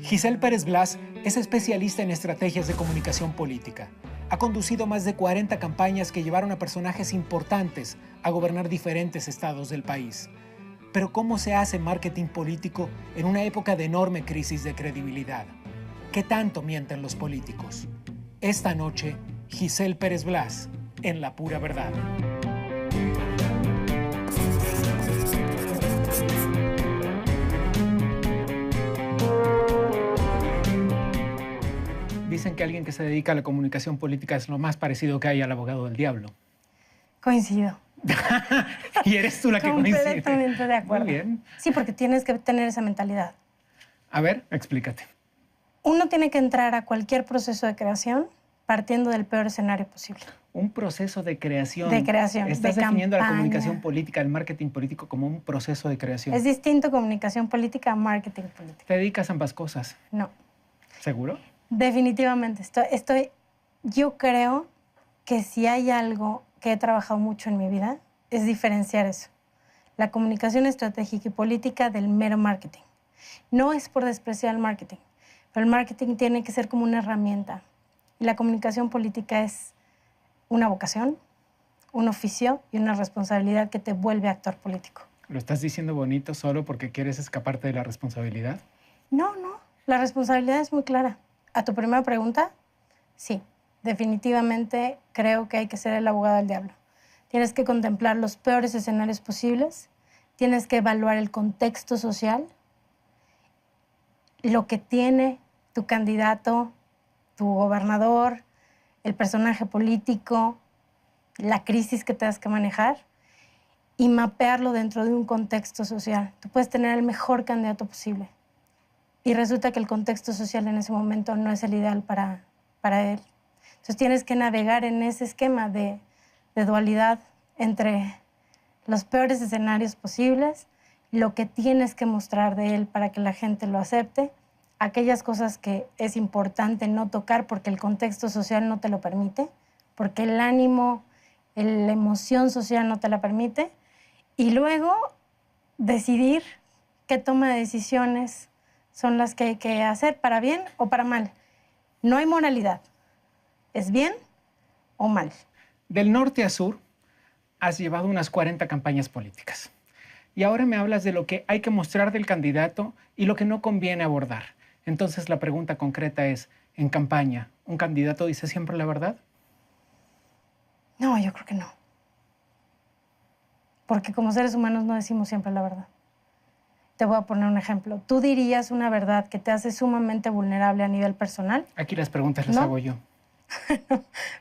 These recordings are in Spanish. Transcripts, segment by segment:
Giselle Pérez Blas es especialista en estrategias de comunicación política. Ha conducido más de 40 campañas que llevaron a personajes importantes a gobernar diferentes estados del país. Pero ¿cómo se hace marketing político en una época de enorme crisis de credibilidad? ¿Qué tanto mienten los políticos? Esta noche, Giselle Pérez Blas, en La Pura Verdad. Dicen que alguien que se dedica a la comunicación política es lo más parecido que hay al abogado del diablo. Coincido. Y eres tú la que coincide. Completamente de acuerdo. Muy bien. Sí, porque tienes que tener esa mentalidad. A ver, explícate. Uno tiene que entrar a cualquier proceso de creación partiendo del peor escenario posible. Un proceso de creación. De creación, Estás de definiendo campaña. la comunicación política, el marketing político como un proceso de creación. Es distinto comunicación política a marketing político. ¿Te dedicas a ambas cosas? No. ¿Seguro? Definitivamente. Yo creo que si hay algo que he trabajado mucho en mi vida es diferenciar eso. La comunicación estratégica y política del mero marketing. No es por despreciar el marketing, pero el marketing tiene que ser como una herramienta. Y la comunicación política es una vocación, un oficio y una responsabilidad que te vuelve actor político. ¿Lo estás diciendo bonito solo porque quieres escaparte de la responsabilidad? No. La responsabilidad es muy clara. A tu primera pregunta, sí. Definitivamente creo que hay que ser el abogado del diablo. Tienes que contemplar los peores escenarios posibles. Tienes que evaluar el contexto social, lo que tiene tu candidato, tu gobernador, el personaje político, la crisis que tengas que manejar y mapearlo dentro de un contexto social. Tú puedes tener el mejor candidato posible y resulta que el contexto social en ese momento no es el ideal para él. Entonces tienes que navegar en ese esquema de dualidad entre los peores escenarios posibles, lo que tienes que mostrar de él para que la gente lo acepte, aquellas cosas que es importante no tocar porque el contexto social no te lo permite, porque el ánimo, la emoción social no te la permite, y luego decidir qué toma de decisiones son las que hay que hacer, para bien o para mal. No hay moralidad. ¿Es bien o mal? Del norte a sur, has llevado unas 40 campañas políticas. Y ahora me hablas de lo que hay que mostrar del candidato y lo que no conviene abordar. Entonces la pregunta concreta es, en campaña, ¿un candidato dice siempre la verdad? No, yo creo que no. Porque como seres humanos no decimos siempre la verdad. Te voy a poner un ejemplo. ¿Tú dirías una verdad que te hace sumamente vulnerable a nivel personal? Aquí las preguntas las ¿No? hago yo.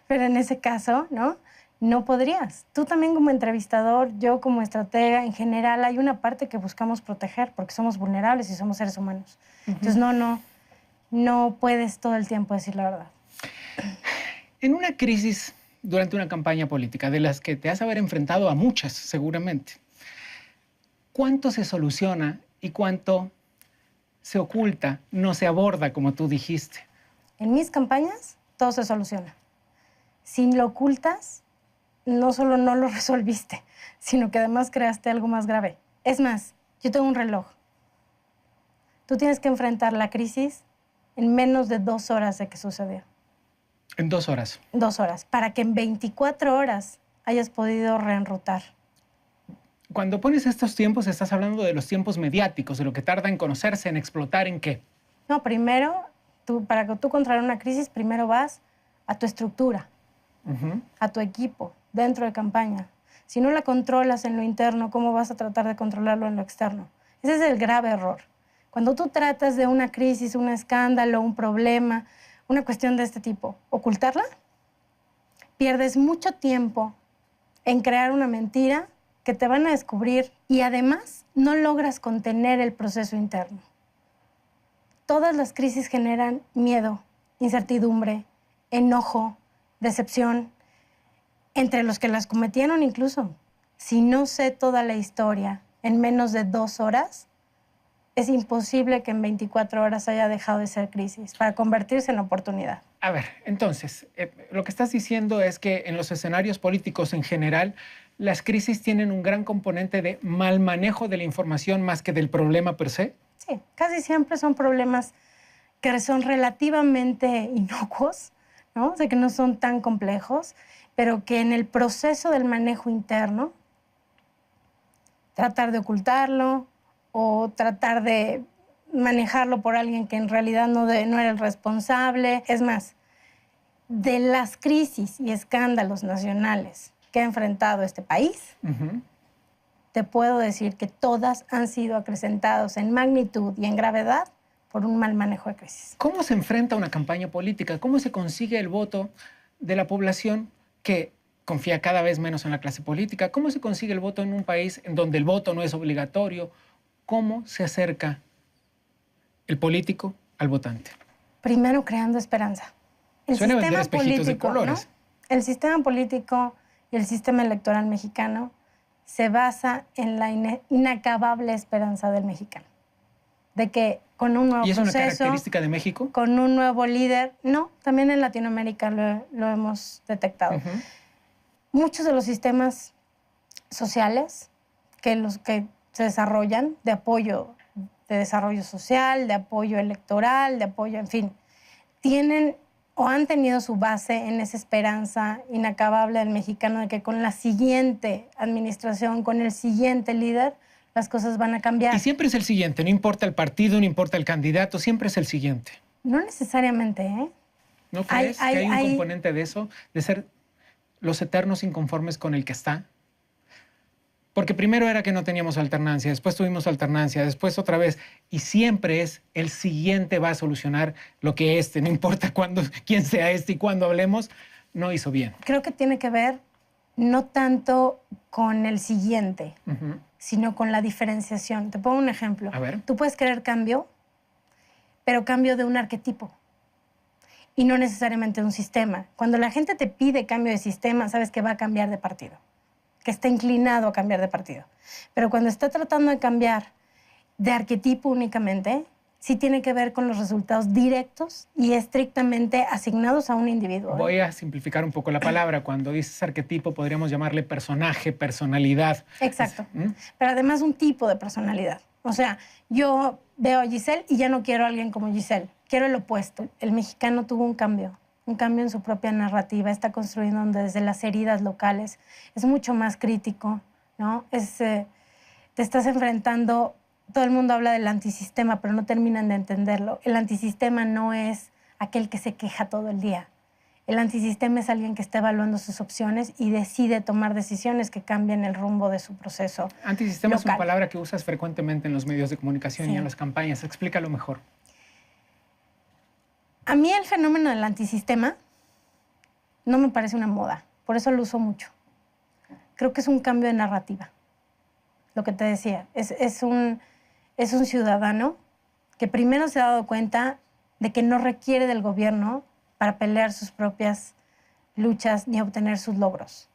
Pero en ese caso, ¿no? No podrías. Tú también como entrevistador, yo como estratega, en general hay una parte que buscamos proteger porque somos vulnerables y somos seres humanos. Entonces no puedes todo el tiempo decir la verdad. En una crisis durante una campaña política, de las que te has haber enfrentado a muchas seguramente, ¿cuánto se soluciona y cuánto se oculta, no se aborda como tú dijiste? En mis campañas todo se soluciona. Si lo ocultas, no solo no lo resolviste, sino que además creaste algo más grave. Es más, yo tengo un reloj. Tú tienes que enfrentar la crisis en menos de 2 horas de que sucedió. En 2 horas. 2 horas, para que en 24 horas hayas podido reenrutar. Cuando pones estos tiempos, estás hablando de los tiempos mediáticos, de lo que tarda en conocerse, en explotar, ¿en qué? No, primero, para que tú controles una crisis, primero vas a tu estructura, a tu equipo, dentro de campaña. Si no la controlas en lo interno, ¿cómo vas a tratar de controlarlo en lo externo? Ese es el grave error. Cuando tú tratas de una crisis, un escándalo, un problema, una cuestión de este tipo, ocultarla, pierdes mucho tiempo en crear una mentira que te van a descubrir y además no logras contener el proceso interno. Todas las crisis generan miedo, incertidumbre, enojo, decepción, entre los que las cometieron incluso. Si no sé toda la historia en menos de 2 horas, es imposible que en 24 horas haya dejado de ser crisis para convertirse en oportunidad. A ver, entonces, lo que estás diciendo es que en los escenarios políticos en general, las crisis tienen un gran componente de mal manejo de la información más que del problema per se. Sí, casi siempre son problemas que son relativamente inocuos, ¿no? O sea, que no son tan complejos, pero que en el proceso del manejo interno, tratar de ocultarlo o tratar de manejarlo por alguien que en realidad no era el responsable. Es más, de las crisis y escándalos nacionales que ha enfrentado este país, te puedo decir que todas han sido acrecentados en magnitud y en gravedad por un mal manejo de crisis. ¿Cómo se enfrenta una campaña política? ¿Cómo se consigue el voto de la población que confía cada vez menos en la clase política? ¿Cómo se consigue el voto en un país en donde el voto no es obligatorio? ¿Cómo se acerca el político al votante? Primero, creando esperanza. El Suena vender sistema espejitos de político, colores. ¿no? El sistema político y el sistema electoral mexicano se basa en la inacabable esperanza del mexicano. De que con un nuevo ¿Y es proceso, una característica de México? con un nuevo líder, no, también en Latinoamérica lo hemos detectado. Muchos de los sistemas sociales los que se desarrollan de apoyo, de desarrollo social, de apoyo electoral, de apoyo, en fin, tienen o han tenido su base en esa esperanza inacabable del mexicano de que con la siguiente administración, con el siguiente líder, las cosas van a cambiar. Y siempre es el siguiente, no importa el partido, no importa el candidato, siempre es el siguiente. No necesariamente, ¿eh? ¿No crees que hay un componente de eso, de ser los eternos inconformes con el que está? Porque primero era que no teníamos alternancia, después tuvimos alternancia, después otra vez, y siempre es el siguiente va a solucionar lo que no importa quién sea y cuándo hablemos, no hizo bien. Creo que tiene que ver no tanto con el siguiente, sino con la diferenciación. Te pongo un ejemplo. A ver. Tú puedes querer cambio, pero cambio de un arquetipo y no necesariamente de un sistema. Cuando la gente te pide cambio de sistema, sabes que va a cambiar de partido, que está inclinado a cambiar de partido. Pero cuando está tratando de cambiar de arquetipo únicamente, sí tiene que ver con los resultados directos y estrictamente asignados a un individuo. Voy a simplificar un poco la palabra. Cuando dices arquetipo, podríamos llamarle personaje, personalidad. Exacto. Pero además un tipo de personalidad. O sea, yo veo a Giselle y ya no quiero a alguien como Giselle. Quiero el opuesto. El mexicano tuvo un cambio en su propia narrativa. Está construyendo desde las heridas locales. Es mucho más crítico, ¿no? Te estás enfrentando. Todo el mundo habla del antisistema, pero no terminan de entenderlo. El antisistema no es aquel que se queja todo el día. El antisistema es alguien que está evaluando sus opciones y decide tomar decisiones que cambian el rumbo de su proceso. Antisistema local. Es una palabra que usas frecuentemente en los medios de comunicación y en las campañas. Explícalo mejor. A mí el fenómeno del antisistema no me parece una moda. Por eso lo uso mucho. Creo que es un cambio de narrativa. Lo que te decía, es un ciudadano que primero se ha dado cuenta de que no requiere del gobierno para pelear sus propias luchas ni obtener sus logros.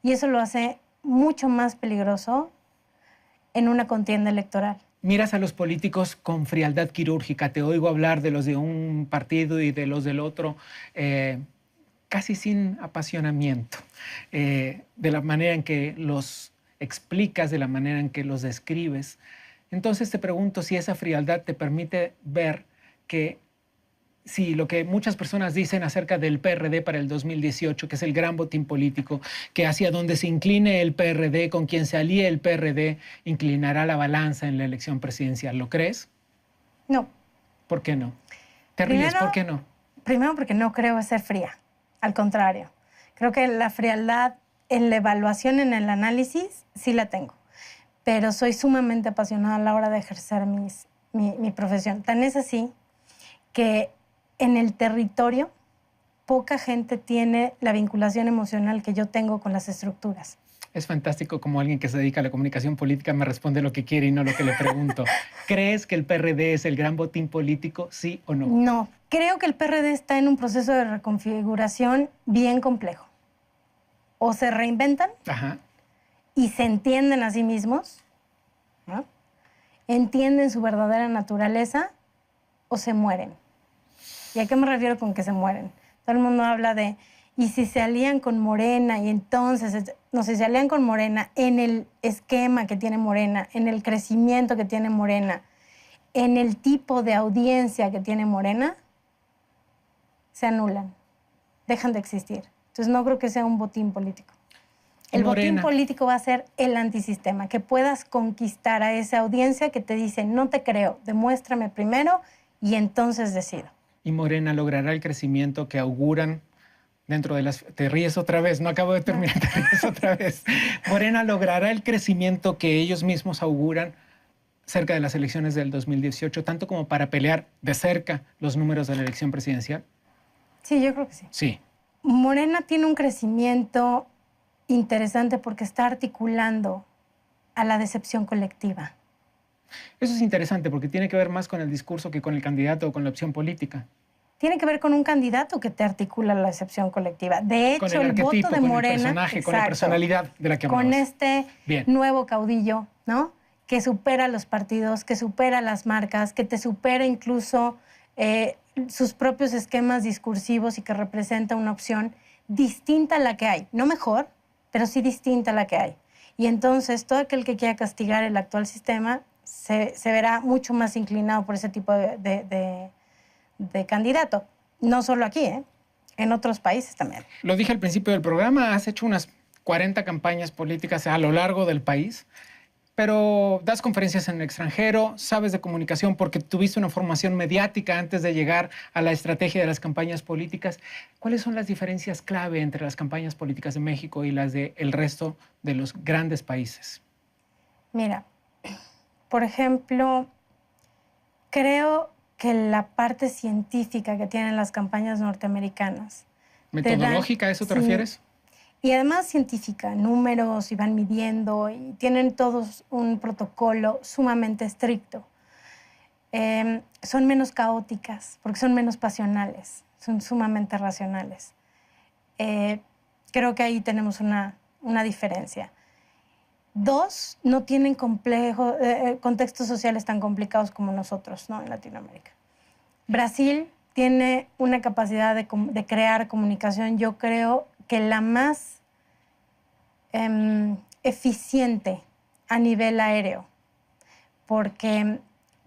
Y eso lo hace mucho más peligroso en una contienda electoral. Miras a los políticos con frialdad quirúrgica. Te oigo hablar de los de un partido y de los del otro, casi sin apasionamiento, de la manera en que los explicas, de la manera en que los describes. Entonces te pregunto si esa frialdad te permite ver que si lo que muchas personas dicen acerca del PRD para el 2018, que es el gran botín político, que hacia donde se incline el PRD, con quien se alíe el PRD, inclinará la balanza en la elección presidencial. ¿Lo crees? No. ¿Por qué no? ¿Te ríes? ¿Por qué no? Primero porque no creo ser fría. Al contrario. Creo que la frialdad en la evaluación, en el análisis, sí la tengo. Pero soy sumamente apasionada a la hora de ejercer mi profesión. Tan es así que en el territorio poca gente tiene la vinculación emocional que yo tengo con las estructuras. Es fantástico como alguien que se dedica a la comunicación política me responde lo que quiere y no lo que le pregunto. ¿Crees que el PRD es el gran botín político, sí o no? No. Creo que el PRD está en un proceso de reconfiguración bien complejo. O se reinventan y se entienden a sí mismos, ¿no? entienden su verdadera naturaleza o se mueren. ¿Y a qué me refiero con que se mueren? Todo el mundo habla de, y si se alían con Morena, y entonces, no sé, si se alían con Morena en el esquema que tiene Morena, en el crecimiento que tiene Morena, en el tipo de audiencia que tiene Morena, se anulan, dejan de existir. Entonces no creo que sea un botín político. El botín político va a ser el antisistema, que puedas conquistar a esa audiencia que te dice, no te creo, demuéstrame primero y entonces decido. ¿Y Morena logrará el crecimiento que auguran dentro de las... Te ríes otra vez, no acabo de terminar, te ríes otra vez. ¿Morena logrará el crecimiento que ellos mismos auguran cerca de las elecciones del 2018, tanto como para pelear de cerca los números de la elección presidencial? Sí, yo creo que sí. Sí. Morena tiene un crecimiento interesante porque está articulando a la decepción colectiva. Eso es interesante porque tiene que ver más con el discurso que con el candidato o con la opción política. Tiene que ver con un candidato que te articula la decepción colectiva. De hecho, el voto de Morena... Con el personaje, con la personalidad de la que hablamos. Con este nuevo caudillo, ¿no? Que supera los partidos, que supera las marcas, que te supera incluso sus propios esquemas discursivos y que representa una opción distinta a la que hay. No mejor, pero sí distinta a la que hay. Y entonces todo aquel que quiera castigar el actual sistema se verá mucho más inclinado por ese tipo de candidato. No solo aquí, en otros países también. Lo dije al principio del programa, has hecho unas 40 campañas políticas a lo largo del país, pero das conferencias en el extranjero, sabes de comunicación porque tuviste una formación mediática antes de llegar a la estrategia de las campañas políticas. ¿Cuáles son las diferencias clave entre las campañas políticas de México y las del resto de los grandes países? Mira, por ejemplo, creo que la parte científica que tienen las campañas norteamericanas... ¿Metodológica, a eso te refieres? Y además científica, números, y van midiendo, y tienen todos un protocolo sumamente estricto. Son menos caóticas, porque son menos pasionales, son sumamente racionales. Creo que ahí tenemos una diferencia. Dos, no tienen contextos sociales tan complicados como nosotros, ¿no? En Latinoamérica. Brasil tiene una capacidad de crear comunicación, yo creo que la más eficiente a nivel aéreo, porque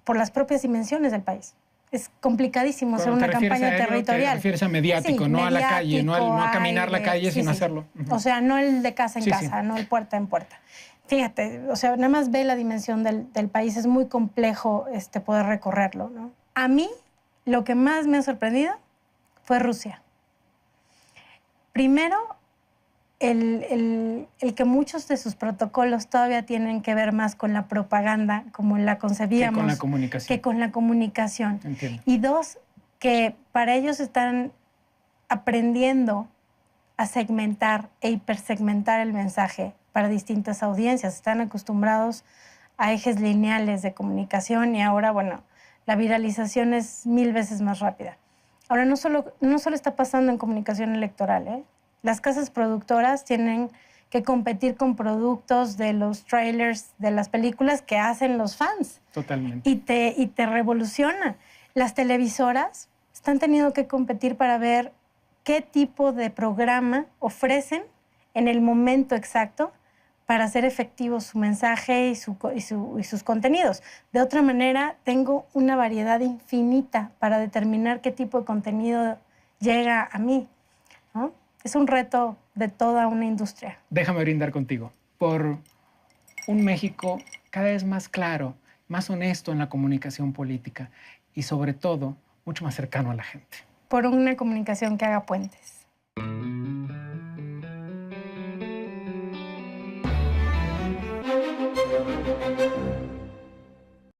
por las propias dimensiones del país. Es complicadísimo hacer una campaña territorial. Te refieres a mediático, sí, no a la calle, no a caminar la calle sin hacerlo. O sea, no el de casa en casa, no el puerta en puerta. Fíjate, o sea, nada más ve la dimensión del país, es muy complejo poder recorrerlo, ¿no? A mí, lo que más me ha sorprendido fue Rusia. Primero, el que muchos de sus protocolos todavía tienen que ver más con la propaganda, como la concebíamos. Que con la comunicación. Que con la comunicación. Entiendo. Y dos, que para ellos están aprendiendo a segmentar e hipersegmentar el mensaje para distintas audiencias. Están acostumbrados a ejes lineales de comunicación y ahora, bueno, la viralización es 1000 veces más rápida. Ahora, no solo está pasando en comunicación electoral, Las casas productoras tienen que competir con productos de los trailers de las películas que hacen los fans. Totalmente. Y te revoluciona. Las televisoras están teniendo que competir para ver qué tipo de programa ofrecen en el momento exacto para hacer efectivo su mensaje y sus contenidos. De otra manera, tengo una variedad infinita para determinar qué tipo de contenido llega a mí, ¿no? Es un reto de toda una industria. Déjame brindar contigo por un México cada vez más claro, más honesto en la comunicación política y sobre todo mucho más cercano a la gente. Por una comunicación que haga puentes.